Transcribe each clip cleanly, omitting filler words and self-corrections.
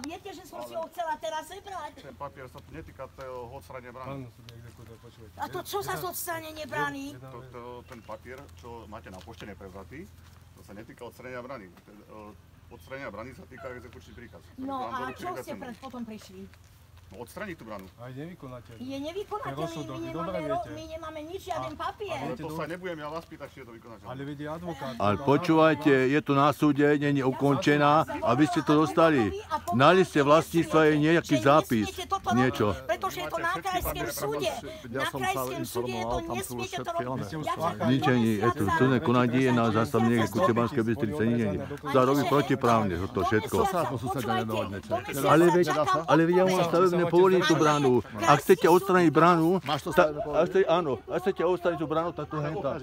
Viete, že som si ho chcela teraz zebrať? Ten papier sa tu netýka toho odstránenia brány. A to čo za odstránenie brány? Ten papier, čo máte na pošte neprevzatý, to sa netýka odstránenia brány. Odstránenia brány sa týka exekučný príkaz. No a čo ste potom prišli? No, odstrániť tú bránu. Aj nevykonateľný. Je nevykonateľný, my nemáme nič, žiaden papier. Ale to sa nebudem ja vás pýtať, či je to vykonateľné. Ale vedie advokát. Ale počúvajte, je to na súde, nie je ukončená, aby ste to dostali. Na liste vlastníctva je nejaký zápis, niečo. Pretože je to na krajském súde. Na krajském súde je to, nesmiete to robiť. Nič nie, je to súdne konanie na zástavne exekúcie Banskej Bystrice, nie. Sa robí protiprávne, to všetko. Ale vedia, mám stavebné povolenie tú bránu. Ak chcete odstrániť bránu, áno, ak chcete odstrániť tú bránu, tak to hentá.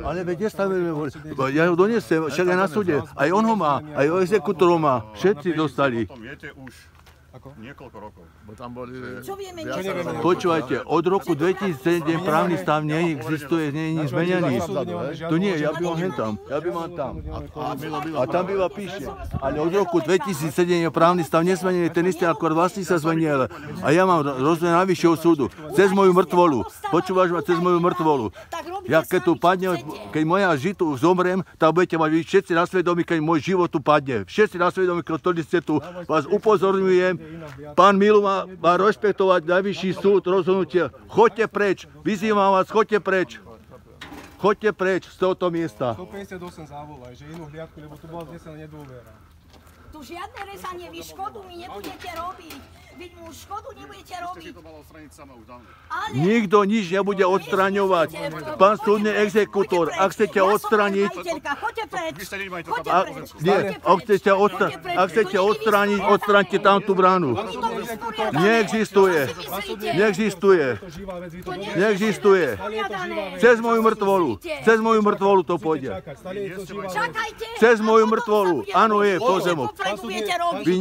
Ale veď nestavebné povolenie. Ja ho donesem, však aj na súde. Aj on ho má, aj exekútor ho má. Všetci dostali. O tom viete už niekoľko rokov. Čo vieme? Počúvajte, od roku 2007 právny stav neexistuje, nie je nič zmenený. To nie, ja bývam hentam, ja bývam tam. A tam býva píše. Ale od roku 2007 je právny stav nesmenený, ten istý ako vlastní sa zmenil. A ja mám rozhodnutie najvyššieho súdu, cez moju mŕtvolu. Počúvaš ma, cez moju mŕtvolu. Ja keď tu padne, keď moja žitu zomrem, tak budete mať všetci na svedomí, keď môj život tu padne. Všetci na svedomí, ktorí ste tu, vás upozorňujem. Pán Milu má rešpektovať najvyšší súd, rozhodnutie. Choďte preč, vyzývam vás, choďte preč. Choďte preč z tohoto miesta. 158 závolaj, že inú hliadku, lebo tu bola vznesená nedôvera. Tu žiadne rezanie, vy škodu mi nebudete robiť. Vy mu škodu nebudete robiť. Nikto nič nebude odstraňovať. Pán súdny exekútor, ak chcete odstraniť... Ak chcete odstraniť, odstraňte tam tú bránu. Neexistuje. Neexistuje. Neexistuje. Cez moju mŕtvolu. Cez moju mŕtvolu to pôjde. Cez moju mŕtvolu. Áno, je pozemok. Vy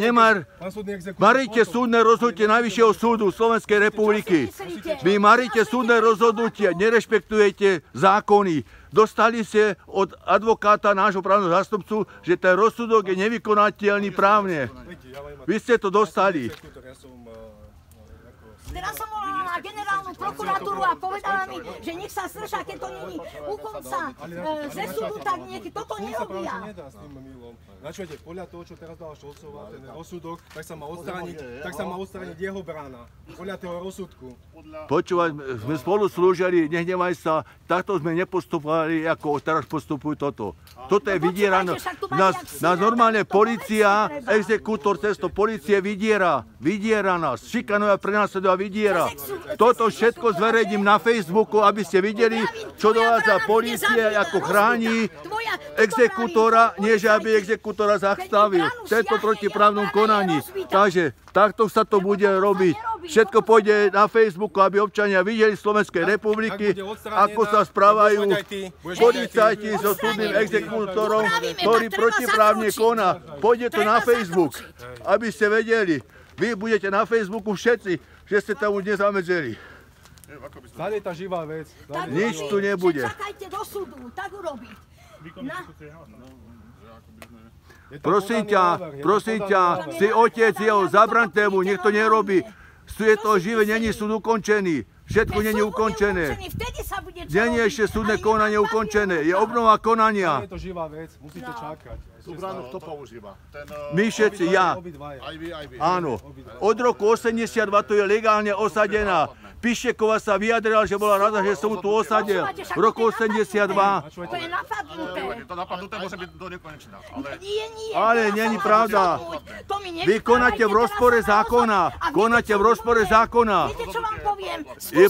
maríte súdne rozhodnutie Najvyššieho súdu Slovenskej republiky. Vy maríte súdne rozhodnutie, nerešpektujete zákony. Dostali ste od advokáta, nášho právneho zástupcu, že ten rozsudok je nevykonateľný právne. Vy ste to dostali. Teraz som volala na generálnu prokuratúru a povedala mi, že nech sa strša, keď to není u konca ze súdu, tak niekedy toto nerobia. Načujete, podľa toho, čo teraz dala Šolcová, ten rozsudok, tak sa má odstrániť jeho brána. Podľa toho rozsudku. Počúvať, sme spolu slúžili, nehnevaj sa, takto sme nepostupovali, ako teraz postupujú toto. Toto je vydierané. Nás normálne polícia, exekútor cesto policie vydiera nás, šikanuje a prenasleduje a vydiera. Toto všetko zverejním na Facebooku, aby ste videli, čo dovádza polícia, ako chráni exekútora, nie že aby exekútora zastavil v tento protiprávnom konaní. Takže takto sa to bude robiť. Všetko pôjde na Facebooku, aby občania videli Slovenskej republiky, ako sa správajú policajti so súdnym exekútorom, ktorý protiprávne koná. Pôjde to na Facebook, aby ste vedeli. Vy budete na Facebooku všetci, že ste tam už nezamedzeli. Tady je tá živá vec. Nič tu nebude. Čakajte do súdu, tak urobiť. Prosím ťa, si otec jeho, zabraňte mu, nech to nerobí. Je to živé, není súd ukončený. Všetko není ukončené. Nie je ešte súdne konanie ukončené. Je obnova konania. Je to živá vec, musíte čakať. Tú bránu kto používa? My všetci, ja. Aj vy. Áno. Od roku 82 to je legálne osadená. Pišeková sa vyjadrila, že bola rada, že som tu osadil. V roku 82. To je napadnuté. To napadnuté môže byť do nekonečna. Ale nie je pravda. Vy konáte v rozpore zákona. Konáte v rozpore zákona. Viete, čo vám poviem?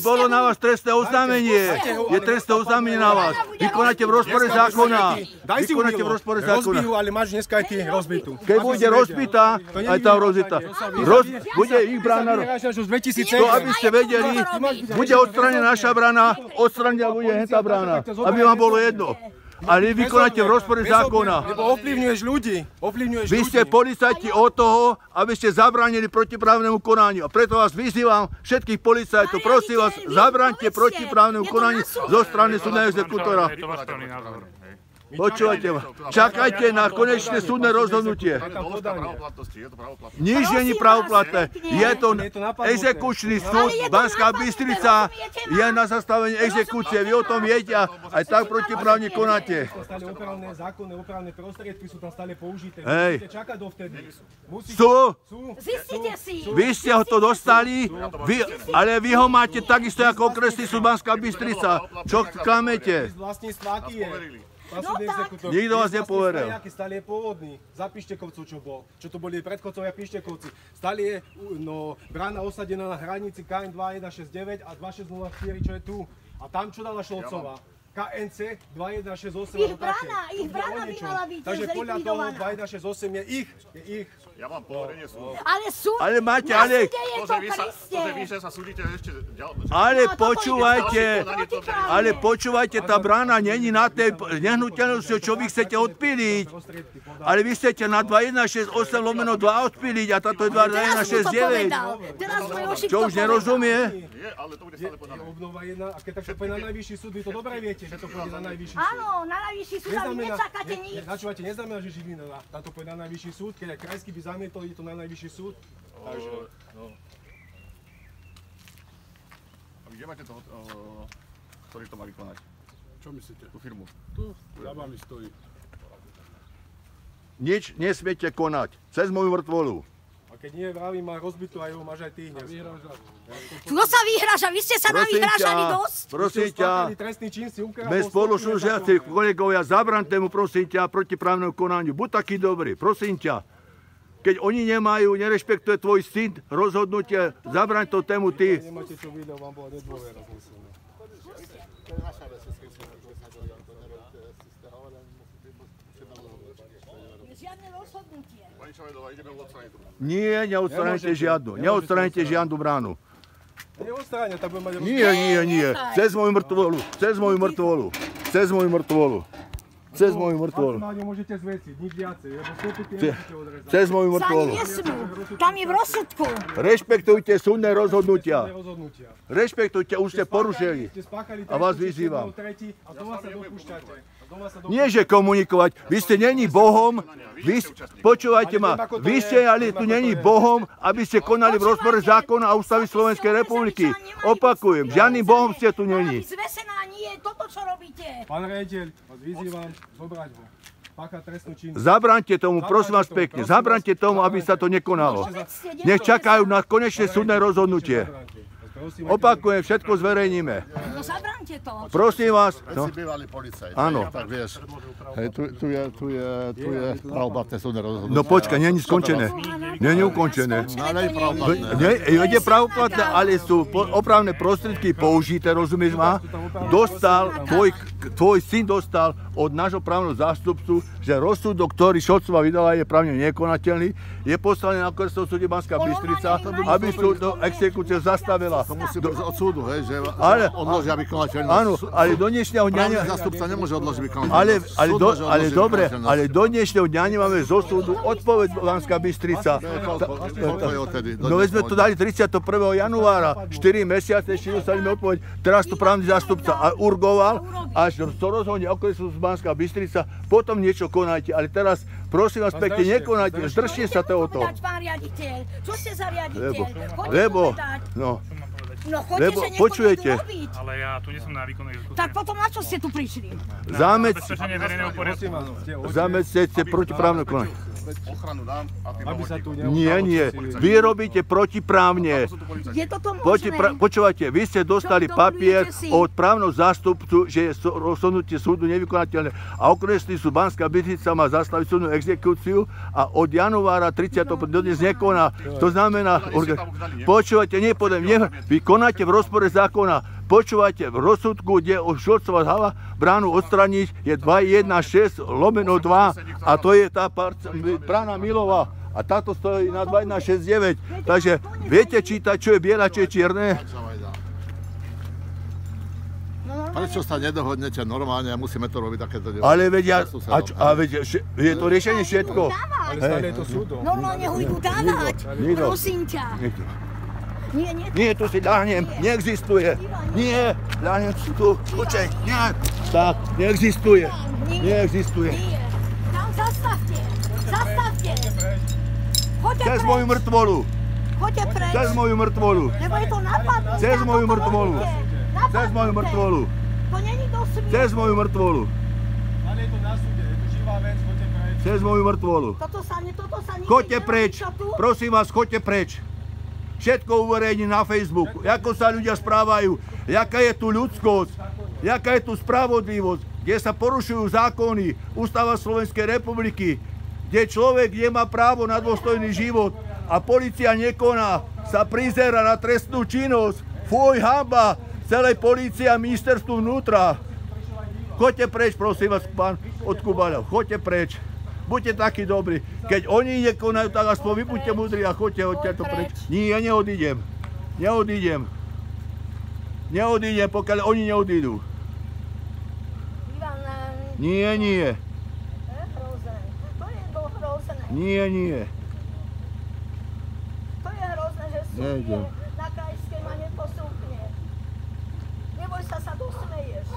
Bolo na vás trestné oznámenie. Je trestné oznámenie na vás. Vy konáte v rozpore zákona. Daj si umilo. Rozbijú, ale máš dneska aj ty rozbitú. Keď bude rozbitá, aj tá rozbitá. Bude ich brána. To, aby ste vedeli, bude odstranená naša brána, odstranená bude hentá brána. Aby vám bolo jedno. Ale vy vykonáte v rozpore zákona. Lebo ovplyvňuješ ľudí. Vy ste policajti od toho, aby ste zabránili protiprávnemu konaniu. A preto vás vyzývam, všetkých policajtov, prosím vás, zabraňte protiprávnemu konaniu zo strany súdneho exekútora. Počúvajte ma. Čakajte na konečné súdne rozhodnutie. Je to doložka pravoplatnosti, je to pravoplatné. Nič není pravoplatné. Je to exekučný súd. Banská Bystrica je na zastavení exekúcie. Vy o tom viete a aj tak protiprávne konáte. Stále opravné zákony, opravné prostriedky sú tam stále použité. Hej. Musíte čakať dovtedy. Sú? Zistite si. Vy ste ho to dostali, ale vy ho máte takisto ako okresný súd Banská Bystrica. Čo klamete? Vlastníctva aký je? No tak. Nikto vás nepoveril. Stále je pôvodný. Za Pištekovcov čo bol. Čo to boli predchodcovia Pištekovci. Stále je brána osadená na hranici KN 2169 a 2604, čo je tu. A tam čo dala Šolcová? KNC 2168. Ich brána by mala byť Takže podľa toho zlikvidovaná. 2168 je ich. Ja mám poverenie súdu. Ale súd, Ale máte, na ale- súde je To, to, že Kriste. vy sa súdite ešte ďalej. Ale No, toto počúvajte, ide protiprávne. ale počúvajte, tá brána není na tej nehnuteľnosti, čo vy chcete odpíliť. Ale vy chcete na 2168/2 odpíliť a táto je Teraz mu to 2169. povedal. Teraz mu Jošik Čo to už povedal. nerozumie? Je, ale to bude stále Je podané. obnova jedna, a keď tak to pôjde na najvyšší súd, vy to dobre viete, že to pôjde na najvyšší súd. Áno, na najvyšší súd, ale vy nečakáte nič. Načúvate, neznamená, že Žilina tam to pôjde na najvyšší súd, keď aj krajský by zamietol, ide to na najvyšší súd. Takže, A kde máte toho, ktorý to má vykonať? Čo myslíte? Tú firmu. Tu, za vami stojí. Nič nesmiete konať. Cez moju mŕtvolu. a keď nie vravím, má rozbitú aj ho, máš aj ty dnes. Kto sa vyhráža? Vy ste sa navyhrážali dosť. Prosím ťa, Spáchali trestný čin, si ukradol bez stovky spoluslúžiacich nezákonne. kolegovia, zabraňte mu, prosím ťa, protiprávnemu konaniu. Buď taký dobrý, prosím ťa. Keď oni nemajú, nerešpektuje tvoj syn rozhodnutie, zabraň to tému ty. Nemáte čo video, vám bola nedôvera, myslím. Žiadne rozhodnutie. Pani Čavedová, ideme odstrániť tú. Nie, neodstranite žiadnu. Neodstranite žiadnu bránu. Neostráňa, tak budem mať Nie. Cez moju mŕtvolu. Cez moju mŕtvolu. Cez moju mŕtvolu. Cez moju mŕtvolu. Maximálne môžete zvesiť, nič viacej, lebo stopy nemôžete odrezať. Cez moju Sa ani mŕtvolu. nesmú. Tam je v rozsudku. Rešpektujte súdne rozhodnutia. Rozhodnutia. Rešpektujte, už ste porušili. Ste spáchali A vás trestný čin, vyzývam. tretí, a doma sa dopúšťate. A doma sa Nie, že komunikovať. Vy ste není Bohom. Počúvajte ma. Vy ste ale tu není Bohom, aby ste konali v rozpore zákona a ústavy Slovenskej republiky. Opakujem, žiadnym Bohom ste tu není. Zvesená nie je toto, čo robíte. Pán riaditeľ, vás vyzývam, zobrať ho. Pácha trestnú čin. Zabraňte tomu, prosím vás pekne. Zabraňte tomu, aby sa to nekonalo. Nech čakajú na konečné súdne rozhodnutie. Opakujem, všetko zverejníme. No zabraňte to. Prosím vás. No. Si bývalý policajt. Áno. Tak vieš, hej, tu je pravoplatné súdne rozhodnutie. No počkaj, není skončené. Není ukončené. Ale je pravoplatné. Je pravoplatné, ale sú opravné prostriedky použité, rozumieš ma? Tvoj syn dostal od nášho právneho zástupcu, že rozsudok, ktorý Šolcová vydala, je právne nekonateľný, je poslaný na okresnom súde Banská Bystrica, aby súd exekúciu zastavila. To musí byť od súdu, hej, že odložia vykonateľnosť. Áno, ale do dnešného dňa... Právny zástupca nemôže odložiť vykonateľnosť. Ale dobre, ale do dnešného dňa nemáme zo súdu odpoveď Banská Bystrica. Koľko je odtedy? No veď sme to dali 31. januára, 4 mesiace, ešte dostaneme odpoveď. Teraz to právny zástupca urgoval, až to rozhodne okresu Banská Bystrica, potom niečo konajte, ale teraz prosím vás pekne, nekonajte, zdržte sa tohoto. Pán riaditeľ, čo ste za riaditeľ? Lebo, No choďte, lebo, že nechod počujete. tu robiť. Ale ja tu nie som na výkonnej exekúcii. Tak potom na čo ste tu prišli? Zabezpečenie verejného poriadku. Zamedzte protiprávne konanie. Ochranu dám a tým Aby sa tu Nie. Vy robíte protiprávne. Je toto možné? Počúvajte, vy ste dostali Čo papier dovolujete si? od právneho zástupcu, že je rozhodnutie súdu nevykonateľné a okresný súd Banská Bystrica má zastaviť súdnu exekúciu a od januára 30. dodnes nekoná. To znamená, počúvajte, vy konáte v rozpore zákona. Počúvajte, v rozsudku, kde Šolcová dala bránu odstraniť, je 216/2 a to je tá brána Milová. A táto stojí na 2169. Takže viete čítať, čo je biele, čo je čierne? Prečo sa nedohodnete normálne a musíme to robiť takéto dielo? Ale vedia, je to riešenie všetko. Ale stále je to súdom. Normálne ho idú dávať. Nikto. Prosím ťa. Nie. Nie, tu si ľahnem, neexistuje. Nie, ľahnem si tu, počkaj, nie. Tak, neexistuje. Nie. Neexistuje. Nie. Tam zastavte. Zastavte. Choďte Cez preč. moju mŕtvolu. Choďte preč. Cez moju mŕtvolu. Lebo je to napadnuté. Cez ako moju to mŕtvolu. robíte. Cez moju Napadnuté. mŕtvolu. To není do smiechu. Cez moju mŕtvolu. Ale je to na súde, je to živá vec, choďte preč. Cez moju mŕtvolu. Toto sa nikdy Choďte nerobí, preč. čo tu? Prosím vás, choďte preč. Všetko uverejní na Facebooku. Ako sa ľudia správajú. Jaká je tu ľudskosť. Jaká je tu spravodlivosť. Kde sa porušujú zákony. Ústava Slovenskej republiky. Kde človek nemá právo na dôstojný život. A polícia nekoná. Sa prizerá na trestnú činnosť. Fuj, hanba. Celej polícii a ministerstvu vnútra. Choďte preč, prosím vás, pán od Kubaľov. Choďte preč. Buďte takí dobrí. Keď oni nekonajú, tak aspoň vy buďte múdri a choďte to preč. Nie, ja neodídem. Neodídem. Neodídem, pokiaľ oni neodídu. Ivan, Nie. to je hrozné. To je hrozné. Nie. To je hrozné, že súd Nejdem. na krajskej ma neposúkne. Neboj sa dosmeješ.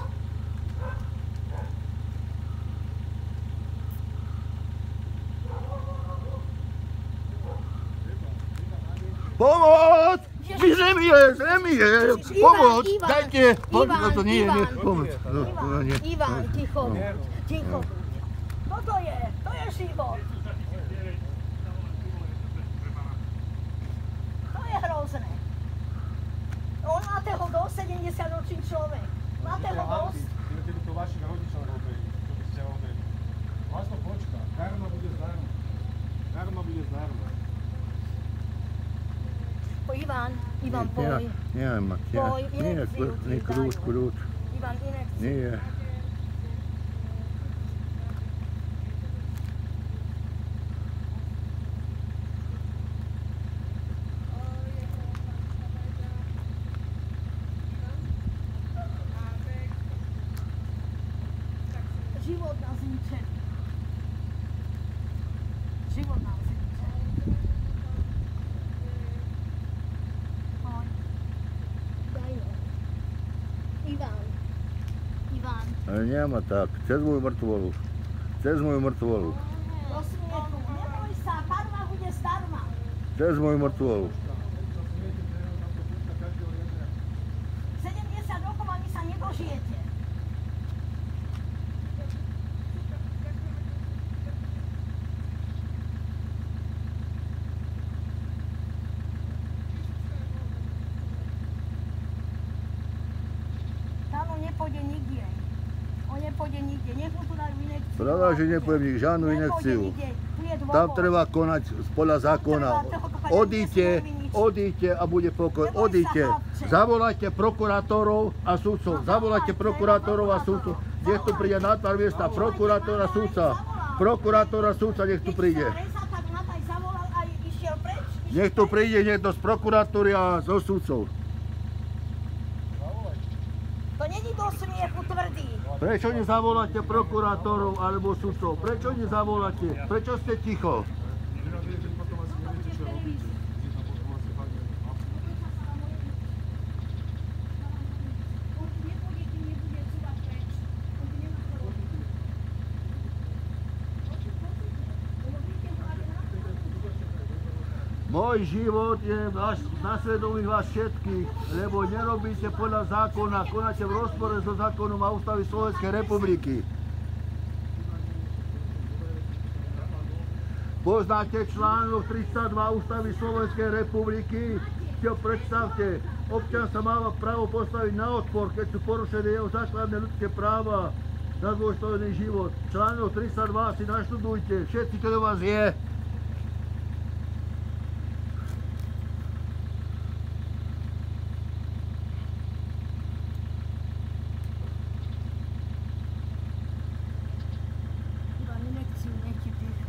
Pomoc! Zem je! Pomoc! Ivan, Dajte! Ivan, To nie, Ivan. pomoc. Ivan, ticho. Toto je život. To je hrozné. On máte ho do 70-ročný človek. Máte ho dosť. Keby to vašich rodičov robili, čo by ste robili. Vás to počká, darmo bude zdarma. Darmo bude zdarma. Ivan, poj. Nie, kľúč. Ivan, inekciu. Nie. Život nás zničený. Život nás zničený. Poď. Daj ho. Ivan. Ale nemá tak. Cez moju mŕtvolu. Do smiechu. Neboj sa, karma bude zdarma. Cez moju mŕtvolu. 70 rokov ani sa nedožijete. Tam on nepôjde nikde. Nech mu tu dajú inekciu. Pravda, že nepôjdem nič, žiadnu inekciu. Nepôjde nikde. Tu je dôvod. Tam treba konať podľa zákona. Odíďte a bude pokoj. Odíďte. Zavolajte prokurátorov a sudcov. Nech tu príde na tvár miesta prokurátor a sudca. Nech tu príde. Nech tu príde niekto z prokuratúry a zo sudcov. To není do smiechu tvrdý. Prečo nezavoláte prokurátorov alebo sudcov? Prečo nezavoláte? Prečo ste ticho? Môj život je na svedomí vás všetkých, lebo nerobíte podľa zákona, konáte v rozpore so zákonom a ústavy Slovenskej republiky. Poznáte článok 32 ústavy Slovenskej republiky? Si ho predstavte, občan sa má právo postaviť na odpor, keď sú porušené jeho základné ľudské práva na dôstojný život. Článok 32 si naštudujte, všetci, kto do vás je.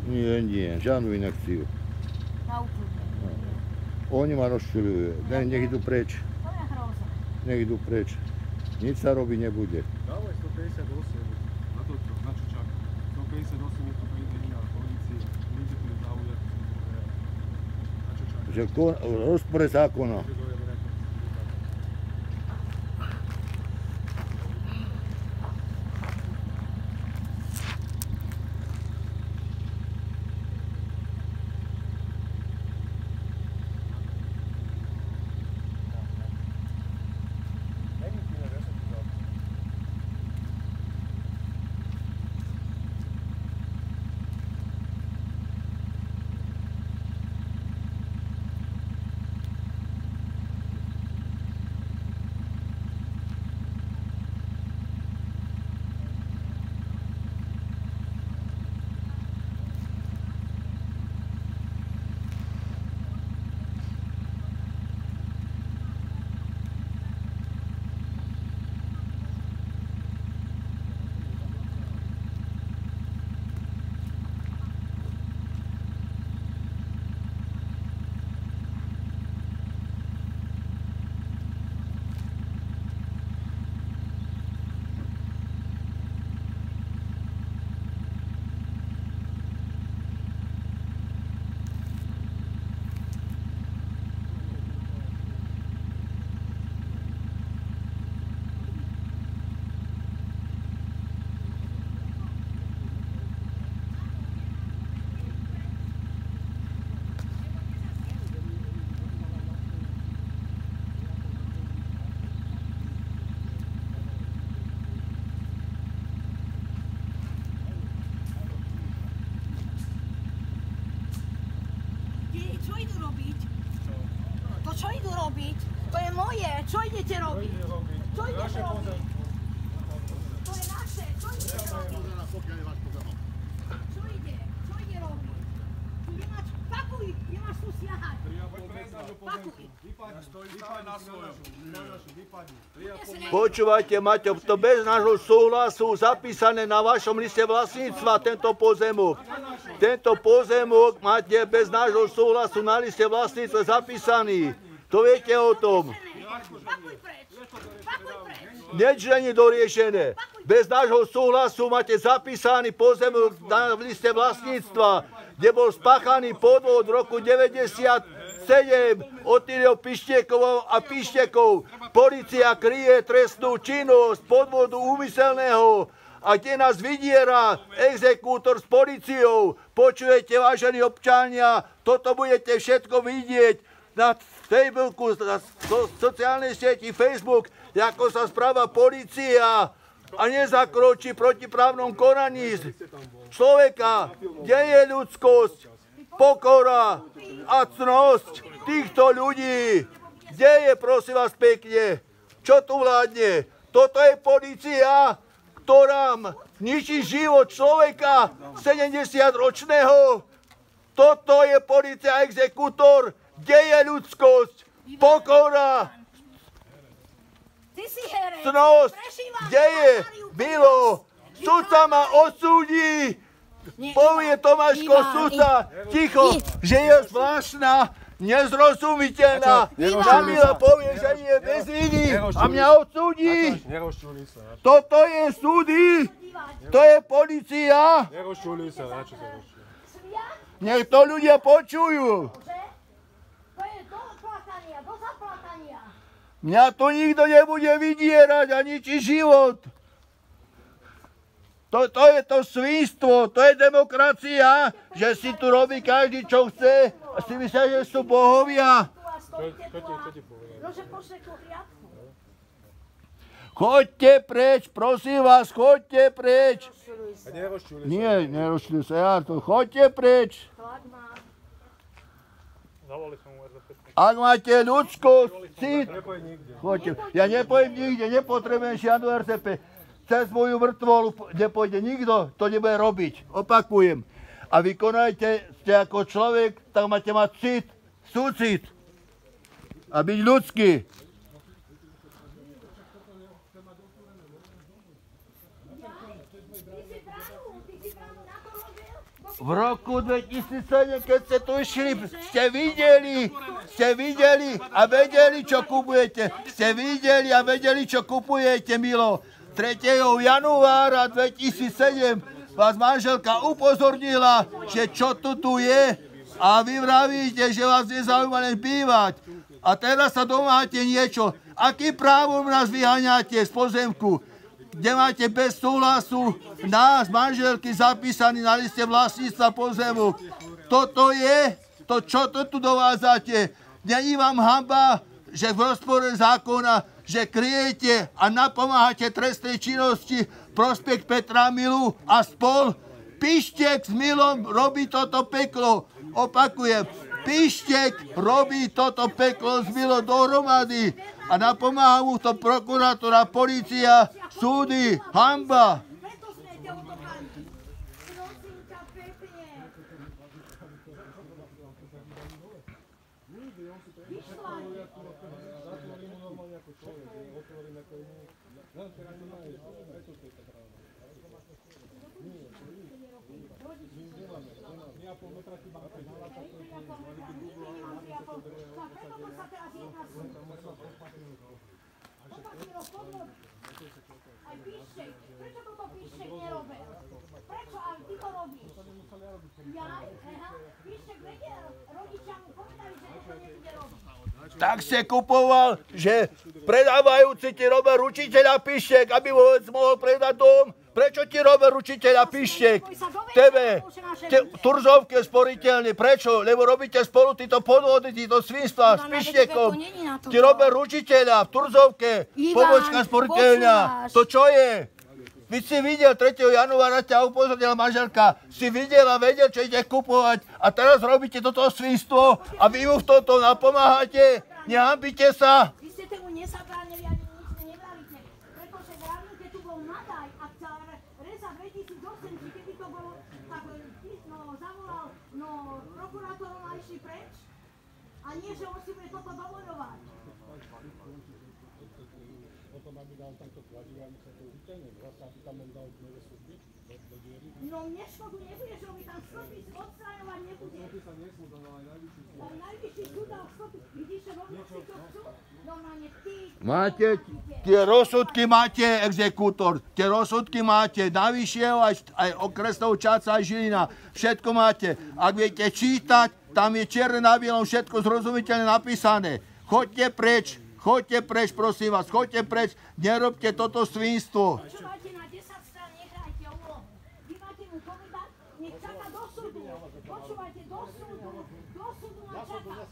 Nie, žiadnu inakciu. Na úplne. Oni ma rozčuľujú. Nech idú preč. To je hrozné. Nech idú preč. Nič sa robiť nebude. Dávaj 158 na toto, na čo čaká. 158 je to príde iná polícia. Nikde tu nezaujatí. Na čo čaká. Že rozpore zákona. robiť? To je moje. Čo idete robiť? Čo idete robiť? To je naše. Čo idete robiť? Čo ide? Čo ide robiť? Pakuj, nemáš tu siahať. Pakuj. Počúvajte, Maťo, to bez nášho súhlasu zapísané na vašom liste vlastníctva tento pozemok. Tento pozemok máte bez nášho súhlasu na liste vlastníctva zapísaný. To viete o tom. Pakuj preč. Pakuj preč. Nič není doriešené. Bez nášho súhlasu máte zapísaný pozemok na liste vlastníctva, kde bol spáchaný podvod v roku 97 Otýlio Pištekovou a Pištekov. Polícia kryje trestnú činnosť podvodu úmyselného a kde nás vydiera exekútor s políciou. Počujete, vážení občania, toto budete všetko vidieť na Facebooku, na sociálnej sieti Facebook, ako sa správa polícia a nezakročí proti právnom konaní človeka. Kde je ľudskosť, pokora a cnosť týchto ľudí? Kde je, prosím vás pekne? Čo tu vládne? Toto je polícia, ktorá ničí život človeka 70-ročného. Toto je polícia exekútor. Kde je ľudskosť, pokora, cnosť? Kde je? Milo, sudca ma odsúdi. Povie Tomáško sudca, ticho, že je zvláštna, nezrozumiteľná. Kamila povie, že nie je bez viny a mňa odsúdi. Toto je súdy, to je polícia. Nech to ľudia počujú. Mňa to nikto nebude vydierať a ničí život. To je to svinstvo, to je demokracia, že si tu robí každý, čo chce a si myslia, že sú bohovia. Choďte preč, prosím vás, choďte preč. Nie, nerozčuľuj sa, ja to, choďte preč. Ak máte ľudskosť, cit, choďte. Ja nepojím nikde, nepotrebujem žiadnu RCP. Cez moju mŕtvolu nepôjde nikto, to nebude robiť. Opakujem. A vykonajte, ste ako človek, tak máte mať cit, súcit. A byť ľudský. V roku 2007, keď ste tu išli, ste videli a vedeli, čo kupujete. Ste videli a vedeli, čo kupujete, Milo. 3. januára 2007 vás manželka upozornila, že čo tu je a vy vravíte, že vás nezaujíma len bývať. A teraz sa domáhate niečo. Akým právom nás vyháňate z pozemku, kde máte bez súhlasu nás, manželky, zapísaný na liste vlastníctva pozemok? Toto je to, čo tu dovádzate. Není vám hanba, že v rozpore zákona, že kryjete a napomáhate trestnej činnosti prospekt Petra Milu a spol? Pištek s Milom robí toto peklo. Opakujem, Pištek robí toto peklo s Milom dohromady a napomáha mu to prokurátora, polícia, súdy. Hanba. Aj Pištek, prečo toto Pištek nerobil? Prečo aj ty to robíš? Ja? Pištek vedel, rodičia mu povedali, že to nebude robiť. Tak ste kupoval, že predávajúci ti robia ručiteľa Pištek, aby vôbec mohol predať dom. Prečo ti robia ručiteľa Pištek? Tebe, Turzovke sporiteľne. Prečo? Lebo robíte spolu títo podvody, títo svinstva s Pištekom. Ti robia ručiteľa v Turzovke. Pobočka sporiteľňa. To čo je? Vy si videl 3. januára, ťa upozornila manželka. Si videl a vedel, čo ide kupovať. A teraz robíte toto svinstvo a vy mu v tomto napomáhate. Nehambite sa! Vy ste tomu nezabránili, ani nič nevralíte. Pretože vravím, keď tu bol Madaj a chcel rezať 2008, keby to bolo, tak zavolal, prokurátorom a išli preč. A nie, že on si bude toto dovoľovať. Potom aby dal takto kladiva, my sa to vyťahne. Vlastne, aby tam on dal nové súdby do diery. No mne škodu nebudeš robiť, tam stopy odstraňovať nebude. Tam najvyšší súd dal stopy. Vidíš, že rovno si to chcú? Normálne ty... Máte, tie rozsudky máte, exekútor, tie rozsudky máte, najvyššieho aj okresného Čaca, aj Žilina, všetko máte. Ak viete čítať, tam je čierne na bielom všetko zrozumiteľne napísané. Choďte preč, prosím vás, choďte preč, nerobte toto svinstvo. Počúvajte, na 10 strán nehrajte, vy máte mu povedať, nech čaká do súdu. Počúvajte, do súdu na čaká.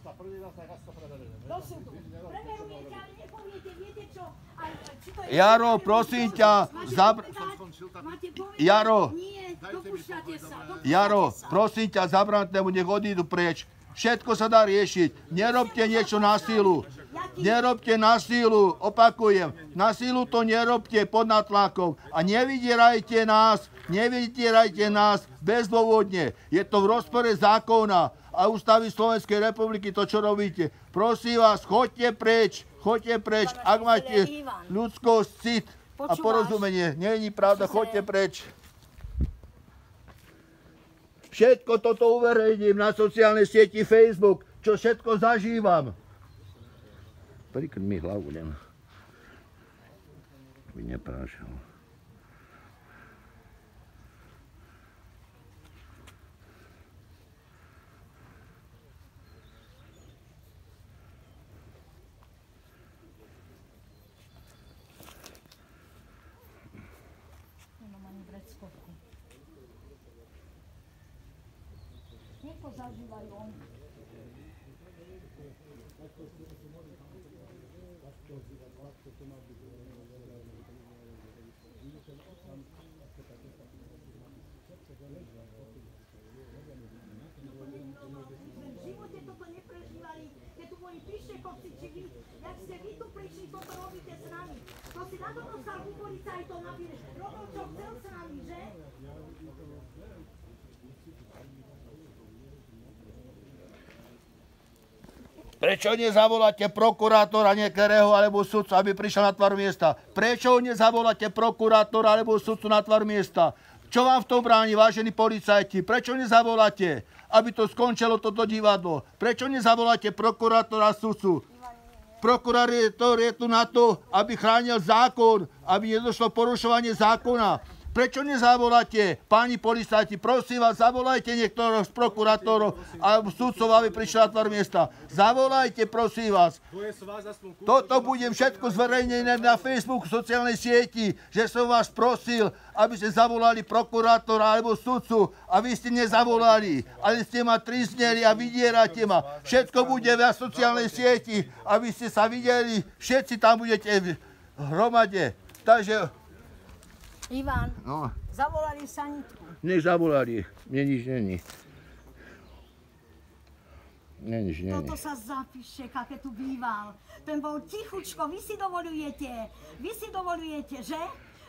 Do súdu. Preverujete, ale nepoviete, viete čo, či to je... Jaro, prosím ťa, Jaro, Nie, dopúšťate sa. Jaro, prosím ťa, zabrantnému, nech odídu preč. Všetko sa dá riešiť. Nerobte niečo na sílu. Nerobte na sílu, opakujem. Na sílu to nerobte pod natlakom. A nevydierajte nás bezdôvodne. Je to v rozpore zákona a ústavy Slovenskej republiky to, čo robíte. Prosím vás, choďte preč. Ak máte ľudskosť, cit a porozumenie. Nie je pravda, choďte preč. Všetko toto uverejním na sociálnej sieti Facebook, čo všetko zažívam. Prikrť mi hlavu, len. By neprášal. Nech to zažívajú oni. V živote toto neprežívali, keď tu boli Pištekovci, či vy, jak ste vy tu prišli, toto robíte s nami. To si na to dostal ku policajtom, aby robil, čo chcel s nami, že? Prečo nezavoláte prokurátora niektorého alebo sudcu, aby prišiel na tvar miesta? Prečo nezavoláte prokurátora alebo sudcu na tvar miesta? Čo vám v tom bráni, vážení policajti? Prečo nezavoláte, aby to skončilo toto divadlo? Prečo nezavoláte prokurátora a sudcu? Prokurátor je tu na to, aby chránil zákon, aby nedošlo porušovanie zákona. Prečo nezavoláte, páni policajti, prosím vás, zavolajte niektorého z prokurátorov a sudcov, aby prišli na tvar miesta. Zavolajte, prosím vás. Toto budem všetko zverejnené na Facebooku, sociálnej sieti, že som vás prosil, aby ste zavolali prokurátora alebo sudcu a vy ste nezavolali, ale ste ma trízneli a vydierate ma. Všetko bude na sociálnej sieti, aby ste sa videli, všetci tam budete v hromade. Takže... Ivan, zavolali sanitku. Nech zavolali, mne nič není. Toto sa zapíše, aké tu býval. Ten bol tichučko, vy si dovolujete, že?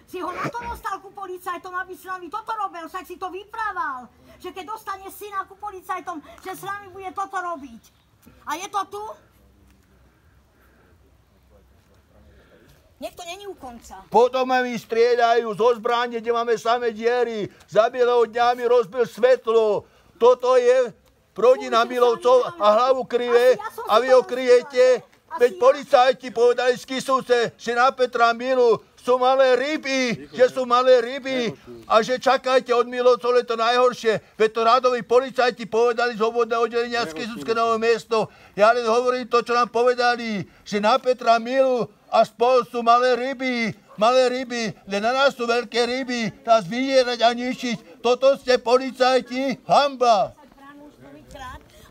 Si ho na to dostal ku policajtom, aby s nami toto robil, však si to vyprával. Že keď dostane syna ku policajtom, že s nami bude toto robiť. A je to tu? Nech to není u konca. Potom mi strieľajú zo zbrane, kde máme samé diery. Za bieleho dňa mi rozbil svetlo. Toto je rodina Milovcov a hlavu kryje a vy ho kryjete. Veď policajti povedali z Kisúce, že na Petra Milu sú malé ryby, a že čakajte od Milovcov, je to najhoršie. Veď to radoví policajti povedali z obvodného oddelenia z Kisúcké Nové Mesto. Ja len hovorím to, čo nám povedali, že na Petra Milu a spolu sú malé ryby, len na nás sú veľké ryby, nás vydierať a ničiť. Toto ste policajti, hanba.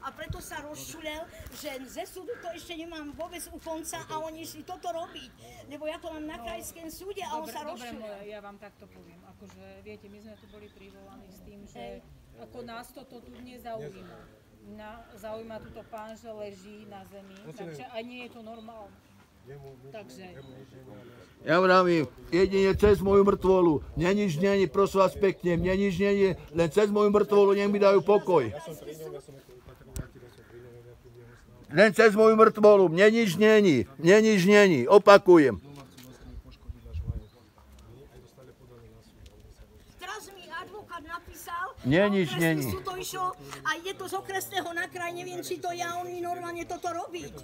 A preto sa rozčulel, že ze súdu to ešte nemám vôbec u konca a oni išli toto robiť. Lebo ja to mám na krajském súde a on sa rozčulel. Dobre, ja vám takto poviem. Akože, viete, my sme tu boli privolaní s tým, že ako nás toto tu nezaujíma. Mňa zaujíma túto pán, že leží na zemi, takže aj nie je to normálne. Takže... Ja vravím, jedine cez moju mŕtvolu. Mne nič není, prosím vás pekne, mne nič není, len cez moju mŕtvolu nech mi dajú pokoj. Len cez moju mŕtvolu, mne nič není, opakujem. Teraz mi advokát napísal, Nič není. sú to išlo a je to z okresného na kraj, neviem, či to ja, on mi normálne toto robiť.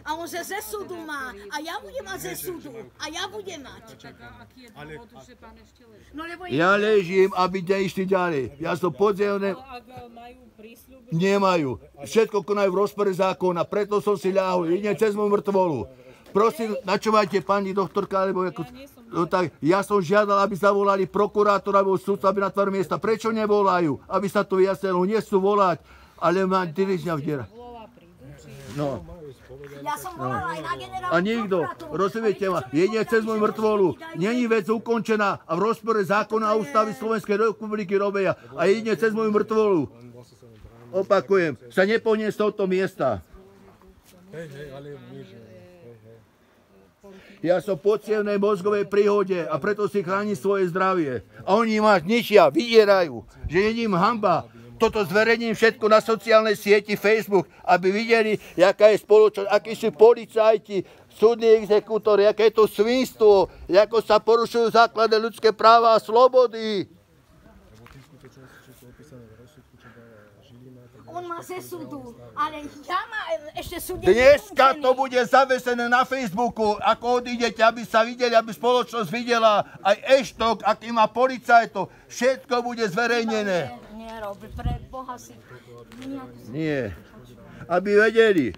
A on ze súdu má, a ja budem mať ze súdu, a ja budem mať. Tak a aký je dôvod, že pán ešte leží? No lebo Ja ležím, aby nešli ďalej. Ja som podzemné, Ale ak majú prísľub, nemajú. Všetko konajú v rozpore zákona, preto som si ľahol, jedine cez moju mŕtvolu. Prosím, načúvajte pani doktorka, alebo ako... No tak, ja som žiadal, aby zavolali prokurátora alebo sudca, aby na tvár miesta. Prečo nevolajú? Aby sa to vyjasnilo. Nie sú volať, ale ma dirižňa vdiera. No. ja som volala aj na generálnu A nikto, rozumiete ma, jedine cez moju mŕtvolu. Není vec ukončená a v rozpore zákona a ústavy Slovenskej republiky robia. A jedine cez moju mŕtvolu. Opakujem, sa nepohne z tohto miesta. Ja som v podcievnej mozgovej príhode a preto si chránim svoje zdravie. A oni ma ničia, vydierajú, že je im hanba. Toto zverejním všetko na sociálnej sieti Facebook, aby videli, jaká je spoločnosť, akí sú policajti, súdni exekútori, aké je to svinstvo, ako sa porušujú základné ľudské práva a slobody. On má ze súdu, ale ja má ešte súdne... Dneska to bude zavesené na Facebooku, ako odídete, aby sa videli, aby spoločnosť videla, aj eštok, aký má policajtov, všetko bude zverejnené. Nie, pre Boha si... Nie, aby vedeli.